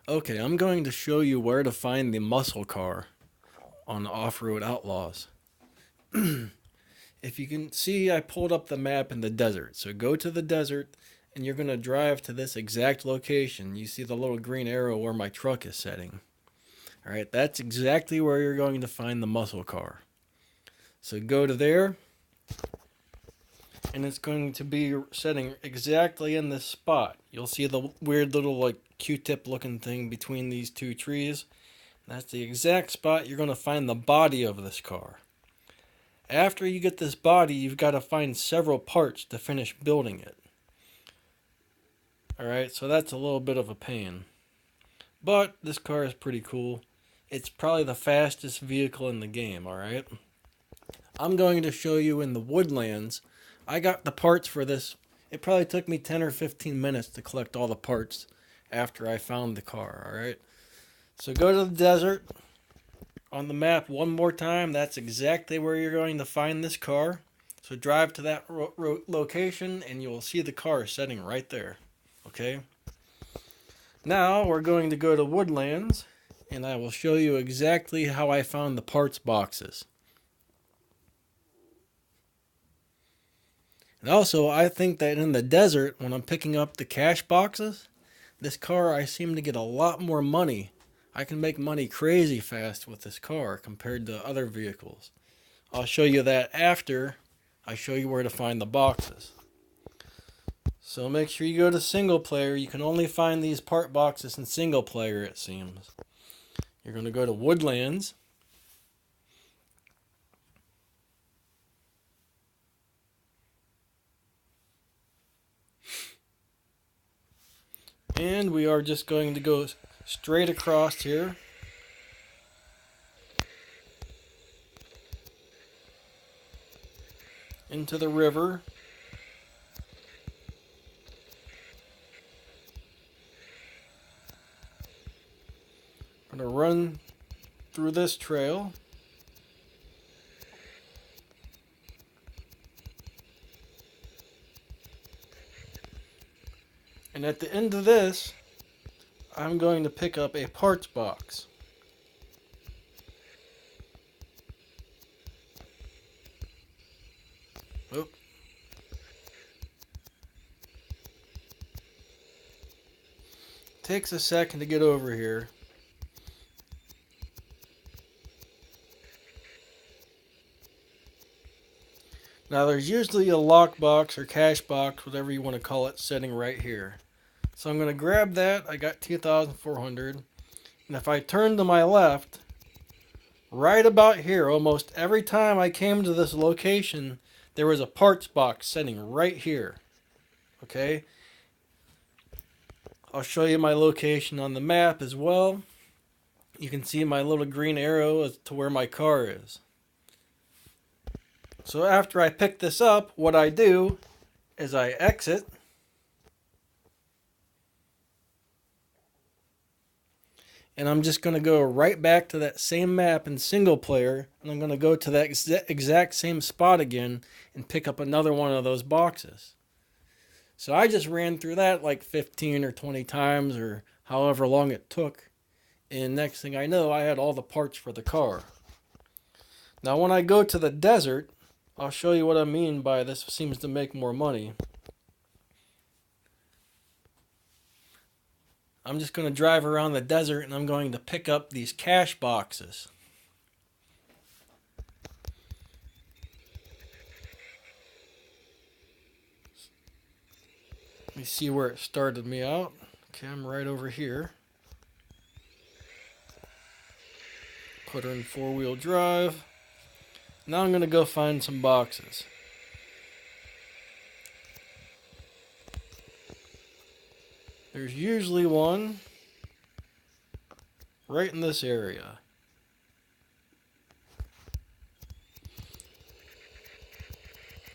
Okay, I'm going to show you where to find the muscle car on Off-Road Outlaws. If you can see, I pulled up the map in the desert. So go to the desert and you're going to drive to this exact location. You see the little green arrow where my truck is setting. All right, that's exactly where you're going to find the muscle car. So go to there and it's going to be setting exactly in this spot. You'll see the weird little like Q-tip looking thing between these two trees. That's the exact spot you're going to find the body of this car. After you get this body, you've got to find several parts to finish building it. Alright, so that's a little bit of a pain. But this car is pretty cool. It's probably the fastest vehicle in the game, alright? I'm going to show you in the woodlands. I got the parts for this. It probably took me 10 or 15 minutes to collect all the parts after I found the car, alright? So go to the desert on the map one more time. That's exactly where you're going to find this car. So drive to that location and you'll see the car sitting right there. Okay? Now we're going to go to Woodlands and I will show you exactly how I found the parts boxes. And also, I think that in the desert, when I'm picking up the cash boxes, this car, I seem to get a lot more money. I can make money crazy fast with this car compared to other vehicles. I'll show you that after I show you where to find the boxes. So make sure you go to single player. You can only find these part boxes in single player, it seems. You're going to go to Woodlands. And we are just going to go straight across here. Into the river. I'm going to run through this trail. And at the end of this, I'm going to pick up a parts box. Oop. Takes a second to get over here. Now there's usually a lockbox or cash box, whatever you want to call it, sitting right here. So I'm going to grab that. I got 2,400. And if I turn to my left, right about here, almost every time I came to this location, there was a parts box sitting right here. Okay? I'll show you my location on the map as well. You can see my little green arrow as to where my car is. So after I pick this up, what I do is I exit. And I'm just going to go right back to that same map in single player. And I'm going to go to that exact same spot again and pick up another one of those boxes. So I just ran through that like 15 or 20 times or however long it took. And next thing I know, I had all the parts for the car. Now when I go to the desert, I'll show you what I mean by this seems to make more money. I'm just going to drive around the desert and I'm going to pick up these cash boxes. Let me see where it started me out. Okay, I'm right over here. Put her in four-wheel drive. Now I'm going to go find some boxes. There's usually one right in this area.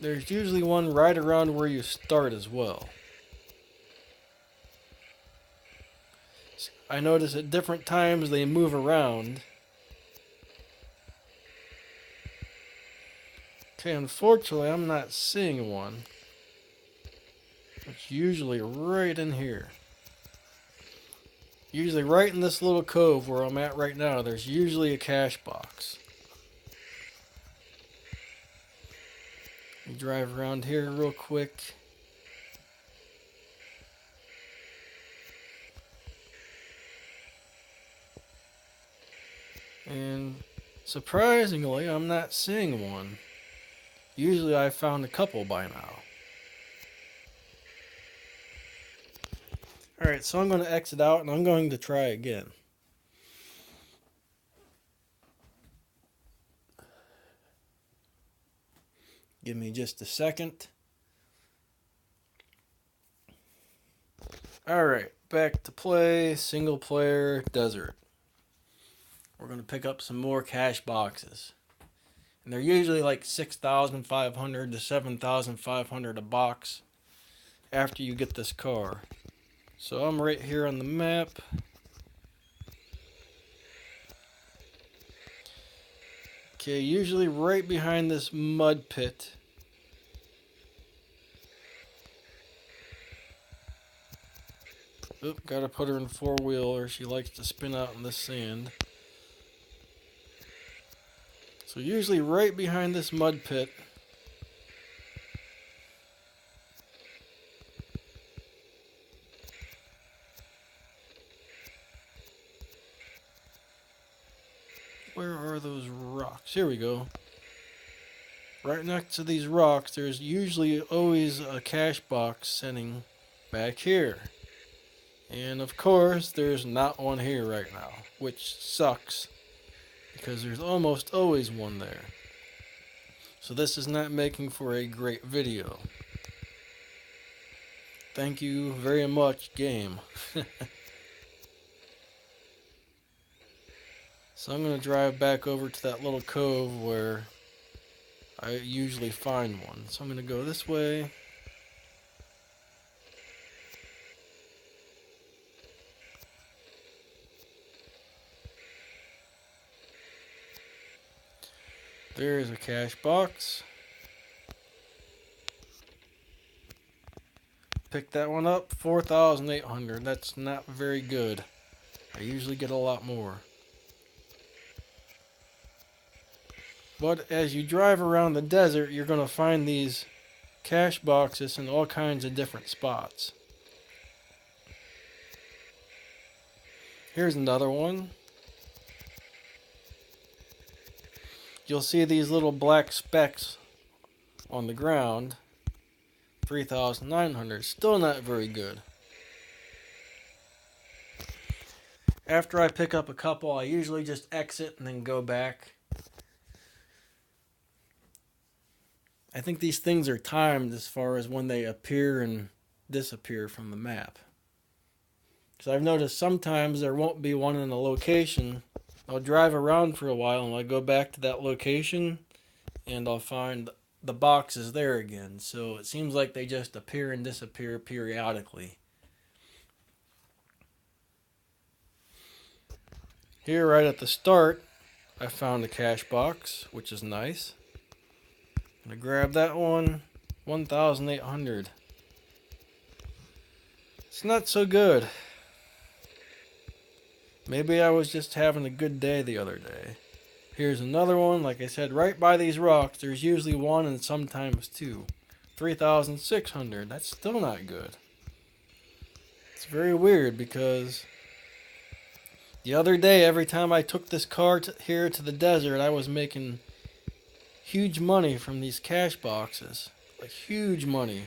There's usually one right around where you start as well. I notice at different times they move around. Okay, unfortunately I'm not seeing one. It's usually right in here. Usually right in this little cove where I'm at right now, there's usually a cash box. We drive around here real quick. And surprisingly, I'm not seeing one. Usually I found a couple by now. Alright, so I'm going to exit out and I'm going to try again. Give me just a second. Alright, back to play, single player, desert. We're going to pick up some more cash boxes. And they're usually like 6,500 to 7,500 a box after you get this car. So I'm right here on the map. Okay, usually right behind this mud pit. Oop, gotta put her in four-wheeler. She likes to spin out in the sand. So usually right behind this mud pit. Where are those rocks? Here we go. Right next to these rocks, there's usually always a cash box sitting back here. And of course, there's not one here right now, which sucks because there's almost always one there. So this is not making for a great video. Thank you very much, game. So I'm going to drive back over to that little cove where I usually find one. So I'm going to go this way. There's a cash box. Pick that one up, 4,800. That's not very good. I usually get a lot more. But as you drive around the desert, you're going to find these cash boxes in all kinds of different spots. Here's another one. You'll see these little black specks on the ground. 3,900. Still not very good. After I pick up a couple, I usually just exit and then go back. I think these things are timed as far as when they appear and disappear from the map. Because I've noticed sometimes there won't be one in a location. I'll drive around for a while and I'll go back to that location and I'll find the box is there again. So it seems like they just appear and disappear periodically. Here right at the start, I found a cash box, which is nice. I'm going to grab that one, 1,800. It's not so good. Maybe I was just having a good day the other day. Here's another one. Like I said, right by these rocks, there's usually one and sometimes two. 3,600. That's still not good. It's very weird because the other day, every time I took this car here to the desert, I was making huge money from these cash boxes. Like huge money.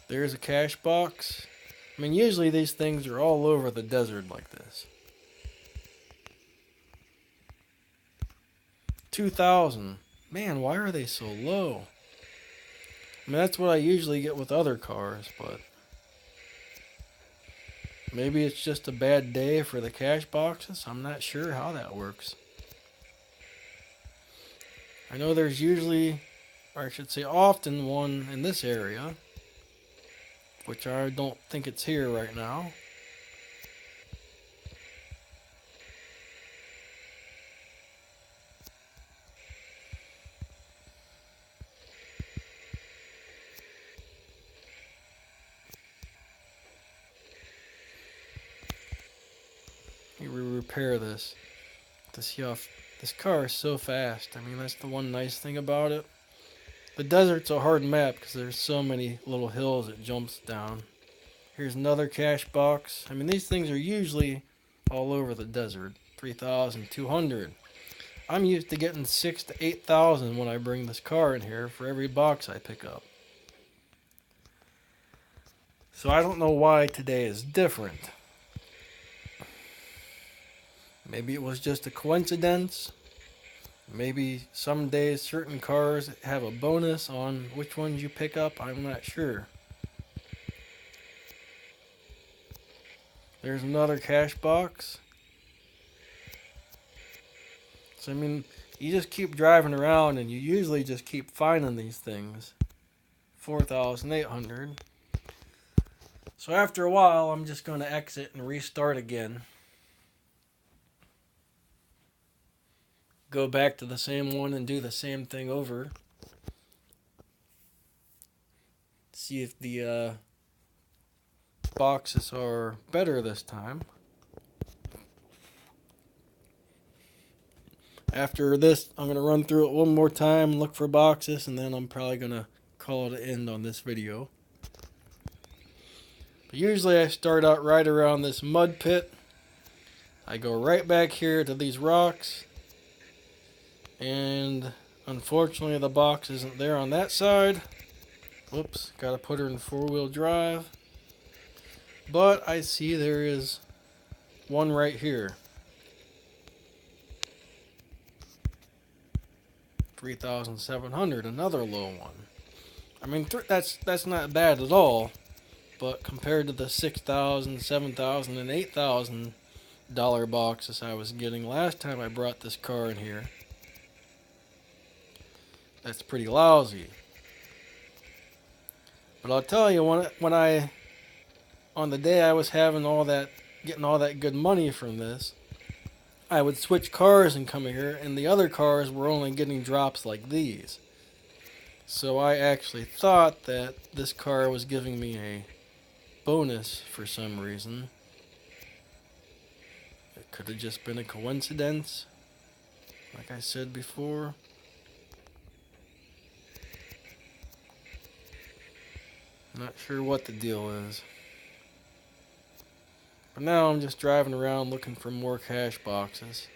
There's a cash box. I mean, usually these things are all over the desert like this. 2,000. Man, why are they so low? I mean, that's what I usually get with other cars, but maybe it's just a bad day for the cash boxes. I'm not sure how that works. I know there's usually, or I should say often, one in this area, which I don't think it's here right now. repair this to see how this car is so fast. I mean, that's the one nice thing about it. The desert's a hard map because there's so many little hills it jumps down. Here's another cash box. I mean, these things are usually all over the desert. 3,200. I'm used to getting 6,000 to 8,000 when I bring this car in here for every box I pick up. So I don't know why today is different. Maybe it was just a coincidence. Maybe some days certain cars have a bonus on which ones you pick up. I'm not sure. There's another cash box. So, I mean, you just keep driving around and you usually just keep finding these things. 4,800. So after a while, I'm just going to exit and restart again. Go back to the same one and do the same thing over. See if the boxes are better this time. After this, I'm going to run through it one more time, look for boxes, and then I'm probably going to call it an end on this video. But usually I start out right around this mud pit. I go right back here to these rocks. And unfortunately the box isn't there on that side. Whoops, got to put her in four-wheel drive. But I see there is one right here. 3,700, another low one. I mean, that's not bad at all, but compared to the $6,000, $7,000, and $8,000 boxes I was getting last time I brought this car in here, that's pretty lousy. But I'll tell you, on the day I was having getting all that good money from this, I would switch cars and come here, and the other cars were only getting drops like these. So I actually thought that this car was giving me a bonus for some reason. It could have just been a coincidence, like I said before. Not sure what the deal is. But now I'm just driving around looking for more cash boxes.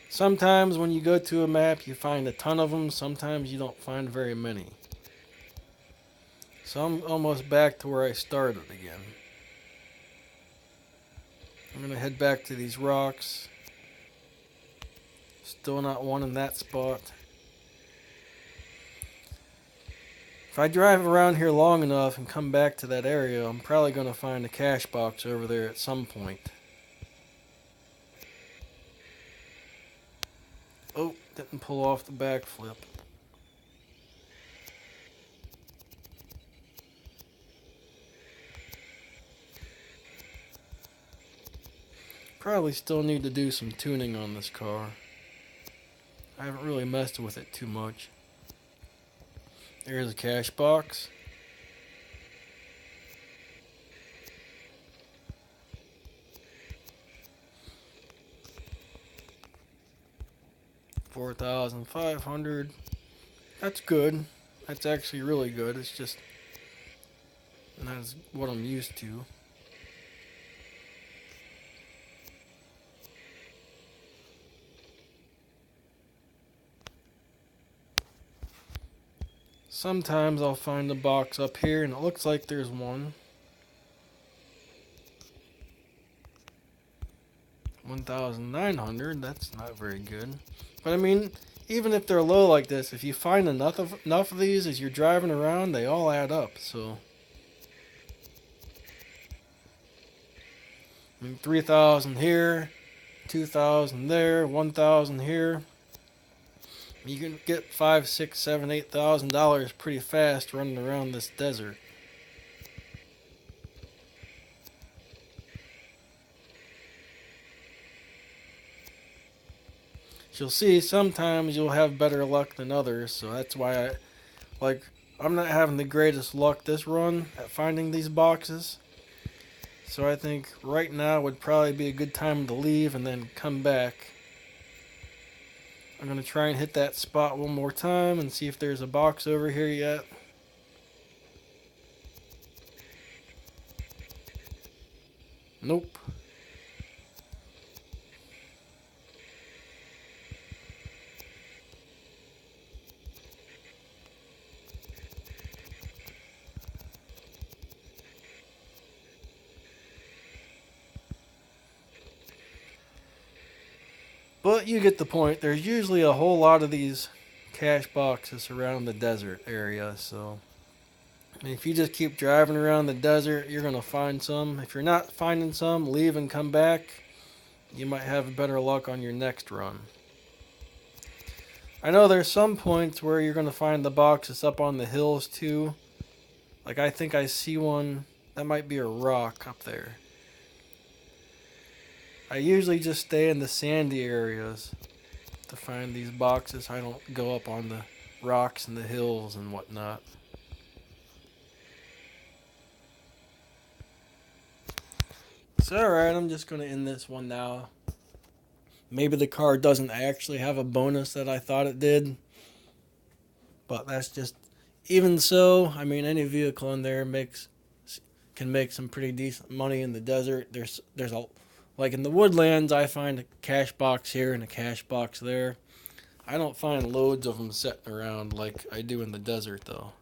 Sometimes when you go to a map you find a ton of them, sometimes you don't find very many. So I'm almost back to where I started again. I'm going to head back to these rocks. Still not one in that spot. If I drive around here long enough and come back to that area, I'm probably going to find a cash box over there at some point. Oh, didn't pull off the backflip. Probably still need to do some tuning on this car. I haven't really messed with it too much. There's a cash box. $4,500. That's good. That's actually really good. It's just not what I'm used to. Sometimes I'll find a box up here, and it looks like there's one. 1,900, that's not very good. But I mean, even if they're low like this, if you find enough of these as you're driving around, they all add up, so. I mean, 3,000 here, 2,000 there, 1,000 here. You can get $5,000, $6,000, $7,000, $8,000 pretty fast running around this desert. You'll see sometimes you'll have better luck than others, so that's why I'm not having the greatest luck this run at finding these boxes. So I think right now would probably be a good time to leave and then come back. I'm going to try and hit that spot one more time and see if there's a box over here yet. Nope. But you get the point. There's usually a whole lot of these cash boxes around the desert area, so if you just keep driving around the desert, you're going to find some. If you're not finding some, leave and come back. You might have better luck on your next run. I know there's some points where you're going to find the boxes up on the hills too. Like I think I see one. That might be a rock up there. I usually just stay in the sandy areas to find these boxes. I don't go up on the rocks and the hills and whatnot. So alright, I'm just going to end this one now. Maybe the car doesn't actually have a bonus that I thought it did. But that's just... Even so, I mean, any vehicle in there can make some pretty decent money in the desert. There's a... Like in the woodlands, I find a cash box here and a cash box there. I don't find loads of them sitting around like I do in the desert, though.